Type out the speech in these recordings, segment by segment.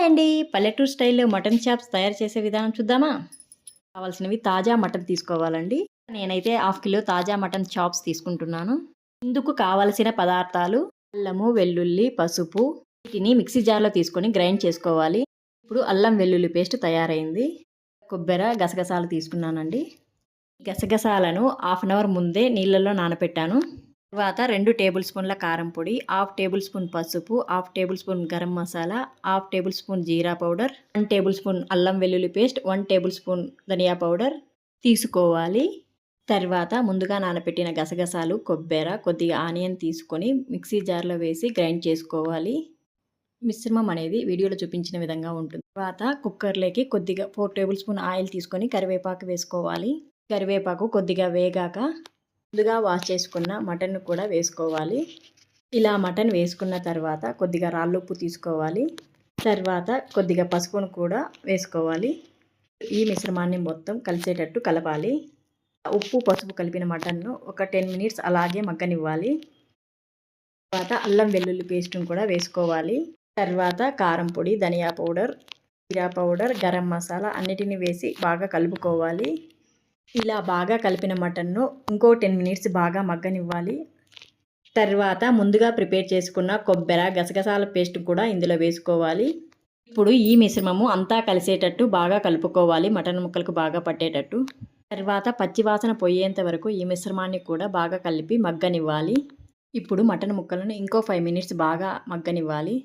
Hi అండి. పల్లెటూరు స్టైల్‌లో మటన్ చాప్స్ తయారు చేసే విధానం చూద్దామా? కావాల్సినవి తాజా మటన్ తీసుకోవాలండి. నేనైతే హాఫ్ కిలో తాజా మటన్ చాప్స్ తీసుకుంటున్నాను. ఇందుకు కావలసిన పదార్థాలు అల్లము, వెల్లుల్లి, పసుపు వీటిని మిక్సీ జార్‌లో తీసుకొని గ్రైండ్ చేసుకోవాలి. ఇప్పుడు అల్లం వెల్లుల్లి పేస్ట్ తయారైంది. కొబ్బెర, గసగసాలు తీసుకున్నానండి. గసగసాలను హాఫ్ అన్ అవర్ ముందే నీళ్ళలో నానబెట్టాను. తర్వాత 2 టేబుల్ స్పూన్ల కారం పొడి, హాఫ్ టేబుల్ స్పూన్ పసుపు, half tablespoon garam masala, half tablespoon jeera powder, 1 tablespoon అల్లం వెల్లుల్లి paste, 1 tablespoon dhania powder తీసుకోవాలి. తర్వాత ముందుగా నానబెట్టిన గసగసాలు, కొబ్బెర, కొద్దిగా ఆనియన్ తీసుకొని మిక్సీ జార్‌లో వేసి గ్రైండ్ చేసుకోవాలి. మిశ్రమం అనేది వీడియోలో చూపించిన విధంగా ఉంటుంది. తర్వాత కుక్కర్‌లోకి కొద్దిగా 4 టేబుల్ స్పూన్ ఆయిల్ తీసుకొని కరివేపాకు వేసుకోవాలి. కరివేపాకు కొద్దిగా వేగాక ముందుగా వాష్ చేసుకున్న మటన్ను కూడా వేసుకోవాలి. ఇలా మటన్ వేసుకున్న తర్వాత కొద్దిగా రాళ్ళుప్పు తీసుకోవాలి. తర్వాత కొద్దిగా పసుపును కూడా వేసుకోవాలి. ఈ మిశ్రమాన్ని మొత్తం కలిసేటట్టు కలపాలి. ఉప్పు, పసుపు కలిపిన మటన్ను ఒక 10 మినిట్స్ అలాగే మగ్గనివ్వాలి. తర్వాత అల్లం వెల్లుల్లి పేస్ట్‌ను కూడా వేసుకోవాలి. తర్వాత కారం పొడి, ధనియా పౌడర్, జీరా పౌడర్, గరం మసాలా అన్నిటిని వేసి బాగా కలుపుకోవాలి. ఇలా బాగా కలిపిన మటన్ను ఇంకో 10 మినిట్స్ బాగా మగ్గనివ్వాలి. తర్వాత ముందుగా ప్రిపేర్ చేసుకున్న కొబ్బెర, గసగసాల పేస్ట్ కూడా ఇందులో వేసుకోవాలి. ఇప్పుడు ఈ మిశ్రమము అంతా కలిసేటట్టు బాగా కలుపుకోవాలి, మటన్ ముక్కలకు బాగా పట్టేటట్టు. తర్వాత పచ్చివాసన పోయేంత వరకు ఈ మిశ్రమాన్ని కూడా బాగా కలిపి మగ్గనివ్వాలి. ఇప్పుడు మటన్ ముక్కలను ఇంకో 5 మినిట్స్ బాగా మగ్గనివ్వాలి.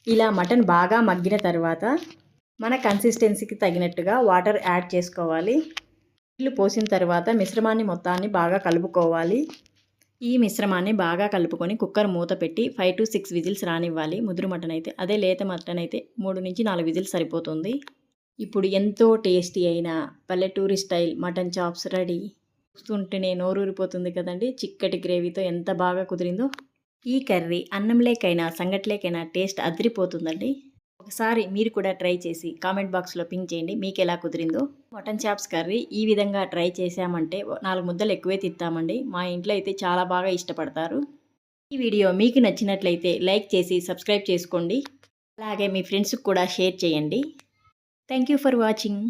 ఇలా మటన్ బాగా మగ్గిన తర్వాత మన కన్సిస్టెన్సీకి తగినట్టుగా వాటర్ యాడ్ చేసుకోవాలి. నీళ్లు పోసిన తర్వాత మిశ్రమాన్ని మొత్తాన్ని బాగా కలుపుకోవాలి. ఈ మిశ్రమాన్ని బాగా కలుపుకొని కుక్కర్ మూత పెట్టి 5 to 6 విజిల్స్ రానివ్వాలి. ముదురు మటన్ అయితే, అదే లేత మటన్ అయితే 3 నుంచి 4 విజిల్స్ సరిపోతుంది. ఇప్పుడు ఎంతో టేస్టీ అయిన పల్లెటూరి స్టైల్ మటన్ చాప్స్ రెడీ. చూస్తుంటేనే నోరూరిపోతుంది కదండి. చిక్కటి గ్రేవీతో ఎంత బాగా కుదిరిందో. ఈ కర్రీ అన్నంలేకైనా సంగట్లేకైనా టేస్ట్ అదిరిపోతుందండి. ఒకసారి మీరు కూడా ట్రై చేసి కామెంట్ బాక్స్లో పింక్ చేయండి మీకు ఎలా కుదిరిందో. మటన్ చాప్స్ కర్రీ ఈ విధంగా ట్రై చేసామంటే 4 ముద్దలు ఎక్కువే తింటామండి. మా ఇంట్లో అయితే చాలా బాగా ఇష్టపడతారు. ఈ వీడియో మీకు నచ్చినట్లయితే లైక్ చేసి సబ్స్క్రైబ్ చేసుకోండి. అలాగే మీ ఫ్రెండ్స్కి కూడా షేర్ చేయండి. Thank you for watching.